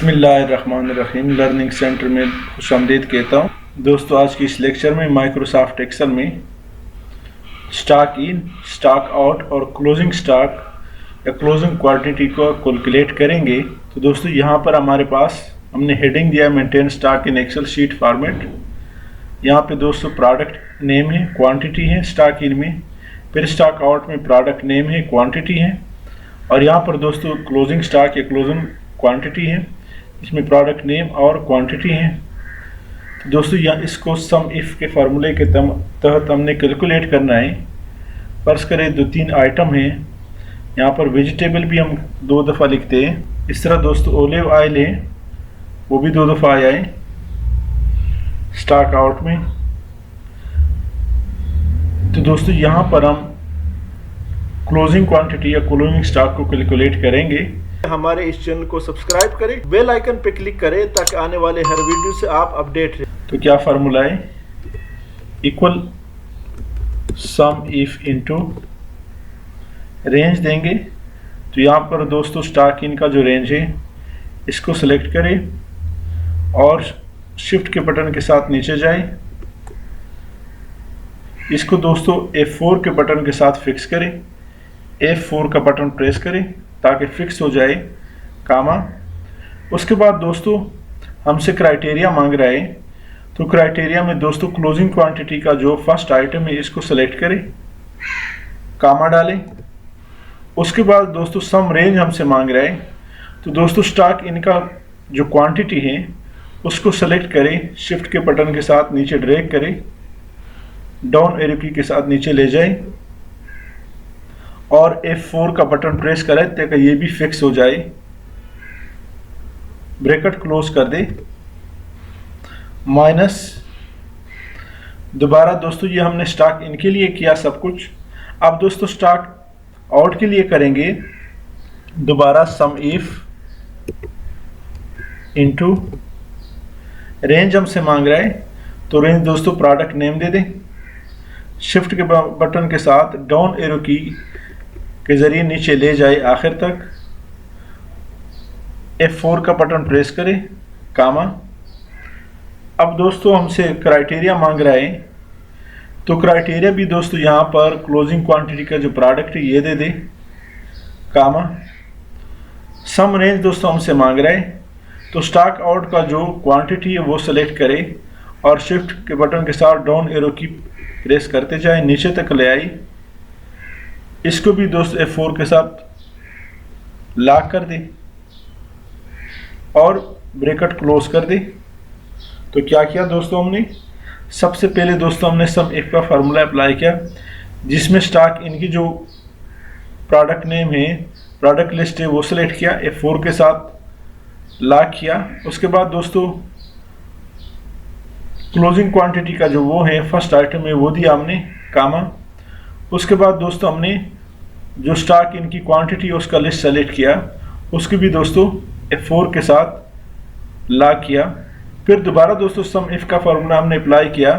बिस्मिल्लाहिर्रहमानिर्रहीम learning centre में खुशामदीद कहता हूँ। दोस्तों, आज की इस लेक्चर में माइक्रोसॉफ्ट एक्सेल में स्टॉक इन, स्टॉक आउट और क्लोजिंग स्टॉक या क्लोजिंग क्वांटिटी को कैलकुलेट करेंगे। तो दोस्तों, यहाँ पर हमारे पास हमने हेडिंग दिया maintain stock in Excel sheet format. यहाँ पे दोस्तों प्रोडक्ट नेम है, क्वांटिटी है स्टॉक इन में, फिर स्टॉक आउट में प्रोडक्ट नेम है, क्वांटिटी है, और यहाँ पर दोस्तों क्लोजिंग स्टॉक या क्लोजिंग क्वांटिटी है, इसमें प्रोडक्ट नेम और क्वांटिटी है। तो दोस्तों यहाँ इसको सम इफ के फार्मूले के तहत हमने कैलकुलेट करना है। फर्ज करें 2-3 आइटम हैं, यहाँ पर वेजिटेबल भी हम 2 दफ़ा लिखते हैं। इस तरह दोस्तों ओलिव ऑयल है, वो भी 2 दफ़ा आया है स्टॉक आउट में। तो दोस्तों यहाँ पर हम क्लोजिंग क्वांटिटी या क्लोजिंग स्टॉक को कैलकुलेट करेंगे। हमारे इस चैनल को सब्सक्राइब करें, बेल आइकन पे क्लिक करें ताकि आने वाले हर वीडियो से आप अपडेट रहें। तो क्या फार्मूला है? Equal some if into range देंगे। तो यहाँ पर दोस्तों स्टॉक इन का जो रेंज है इसको सिलेक्ट करें और शिफ्ट के बटन के साथ नीचे जाएं। इसको दोस्तों F4 के बटन के साथ फिक्स करें। F4 का बटन प्रेस करें ताकि फिक्स हो जाए कामा। उसके बाद दोस्तों हमसे क्राइटेरिया मांग रहा है, तो क्राइटेरिया में दोस्तों क्लोजिंग क्वांटिटी का जो फर्स्ट आइटम है इसको सेलेक्ट करें, कामा डालें। उसके बाद दोस्तों सम रेंज हमसे मांग रहा है, तो दोस्तों स्टॉक इनका जो क्वांटिटी है उसको सेलेक्ट करें, शिफ्ट के बटन के साथ नीचे ड्रैग करें, डाउन एरो की के साथ नीचे ले जाएं और F4 का बटन प्रेस करें ताकि ये भी फिक्स हो जाए। ब्रैकेट क्लोज कर दे, माइनस। दोबारा दोस्तों ये हमने स्टॉक इन के लिए किया सब कुछ। अब दोस्तों स्टॉक आउट के लिए करेंगे दोबारा सम इफ इनटू रेंज हमसे मांग रहा है, तो रेंज दोस्तों प्रोडक्ट नेम दे दें, शिफ्ट के बटन के साथ डाउन एरो की के जरिए नीचे ले जाए आखिर तक, F4 का बटन प्रेस करें, कामा। अब दोस्तों हमसे क्राइटेरिया मांग रहा है, तो क्राइटेरिया भी दोस्तों यहाँ पर क्लोजिंग क्वांटिटी का जो प्रोडक्ट है ये दे दे, कामा। सम रेंज दोस्तों हमसे मांग रहा है, तो स्टॉक आउट का जो क्वांटिटी है वो सेलेक्ट करें और शिफ्ट के बटन के साथ डाउन एरो की प्रेस करते जाए, नीचे तक ले आई। इसको भी दोस्तों F4 के साथ लॉक कर दे और ब्रैकेट क्लोज कर दे। तो क्या किया दोस्तों हमने? सबसे पहले दोस्तों हमने सम इफ का फार्मूला अप्लाई किया, जिसमें स्टॉक इनकी जो प्रोडक्ट नेम है, प्रोडक्ट लिस्ट है, वो सेलेक्ट किया, F4 के साथ लॉक किया। उसके बाद दोस्तों क्लोजिंग क्वांटिटी का जो वो है फर्स्ट आइटम है वो दिया हमने, कामा। उसके बाद दोस्तों हमने जो स्टॉक इनकी क्वांटिटी है उसका लिस्ट सेलेक्ट किया, उसकी भी दोस्तों F4 के साथ लॉक किया। फिर दोबारा दोस्तों सम इफ का फार्मूला हमने अप्लाई किया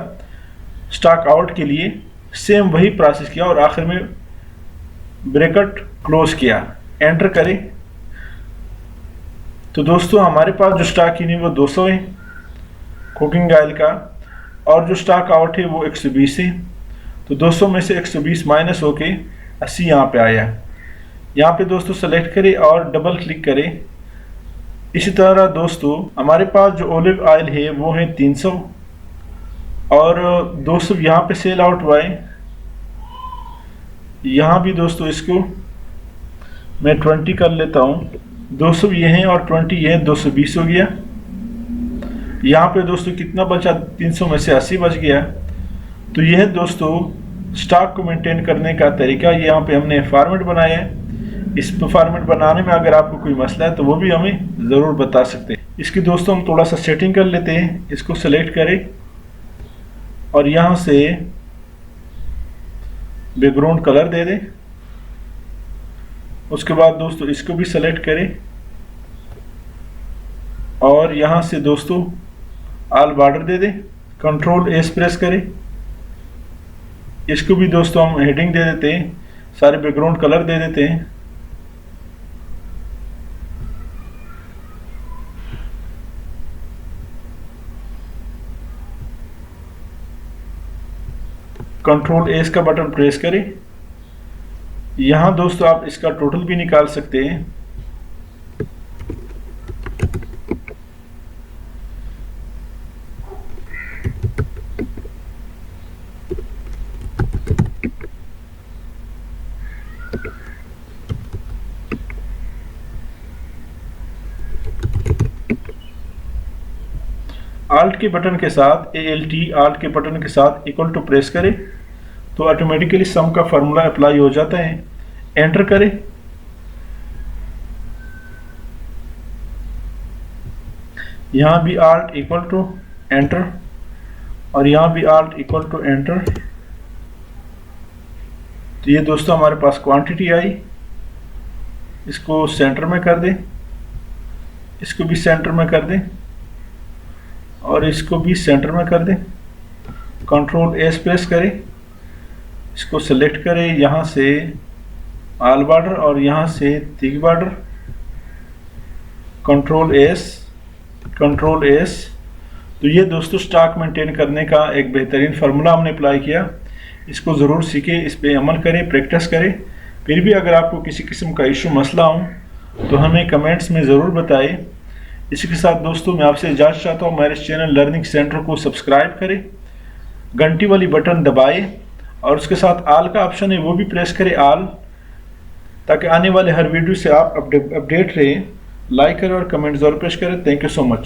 स्टॉक आउट के लिए, सेम वही प्रोसेस किया और आखिर में ब्रैकेट क्लोज किया, एंटर करें। तो दोस्तों हमारे पास जो स्टॉक इन है वो 200 है कुकिंग ऑयल का, और जो स्टॉक आउट है वो 120 है। तो 200 में से 120 माइनस होके 80 यहाँ पे आया। यहाँ पे दोस्तों सेलेक्ट करें और डबल क्लिक करें। इसी तरह दोस्तों हमारे पास जो ओलिव ऑयल है वो है 300 और 200 यहाँ पे सेल आउट हुआ है। यहाँ भी दोस्तों इसको मैं 20 कर लेता हूँ, 200 ये हैं और 20 ये हैं, 220 हो गया। यहाँ पे दोस्तों कितना बचा? 300 में से 80 बच गया। तो यह है दोस्तों स्टॉक को मेंटेन करने का तरीका। यहाँ पे हमने फॉर्मेट बनाया है। इस फॉर्मेट बनाने में अगर आपको कोई मसला है तो वो भी हमें ज़रूर बता सकते हैं। इसकी दोस्तों हम थोड़ा सा सेटिंग कर लेते हैं। इसको सेलेक्ट करें और यहाँ से बैकग्राउंड कलर दे दें। उसके बाद दोस्तों इसको भी सेलेक्ट करें और यहाँ से दोस्तों ऑल बॉर्डर दे दें, कंट्रोल एस प्रेस करें। इसको भी दोस्तों हम हेडिंग दे देते हैं, सारे बैकग्राउंड कलर दे देते हैं। कंट्रोल एस का बटन प्रेस करें। यहाँ दोस्तों आप इसका टोटल भी निकाल सकते हैं। आल्ट के बटन के साथ ALT के बटन के साथ इक्वल टू प्रेस करें तो ऑटोमेटिकली सम का फार्मूला अप्लाई हो जाता है। एंटर करें। यहाँ भी आल्ट इक्वल टू एंटर और यहाँ भी आल्ट इक्वल टू एंटर। तो ये दोस्तों हमारे पास क्वांटिटी आई। इसको सेंटर में कर दें, इसको भी सेंटर में कर दें और इसको भी सेंटर में कर दें। कंट्रोल एस प्रेस करें, इसको सेलेक्ट करें, यहाँ से ऑल बॉर्डर और यहाँ से थिक बॉर्डर। Control S. तो ये दोस्तों स्टॉक मेंटेन करने का एक बेहतरीन फार्मूला हमने अप्लाई किया। इसको ज़रूर सीखें, इस पे अमल करें, प्रैक्टिस करें। फिर भी अगर आपको किसी किस्म का इशू मसला हो तो हमें कमेंट्स में ज़रूर बताएं। इसी के साथ दोस्तों मैं आपसे इजाज़त चाहता हूँ, हमारे चैनल लर्निंग सेंटर को सब्सक्राइब करें, घंटी वाली बटन दबाएं और उसके साथ आल का ऑप्शन है वो भी प्रेस करें आल, ताकि आने वाले हर वीडियो से आप अपडेट रहें। लाइक करें और कमेंट ज़रूर प्रेस करें। Thank you so much.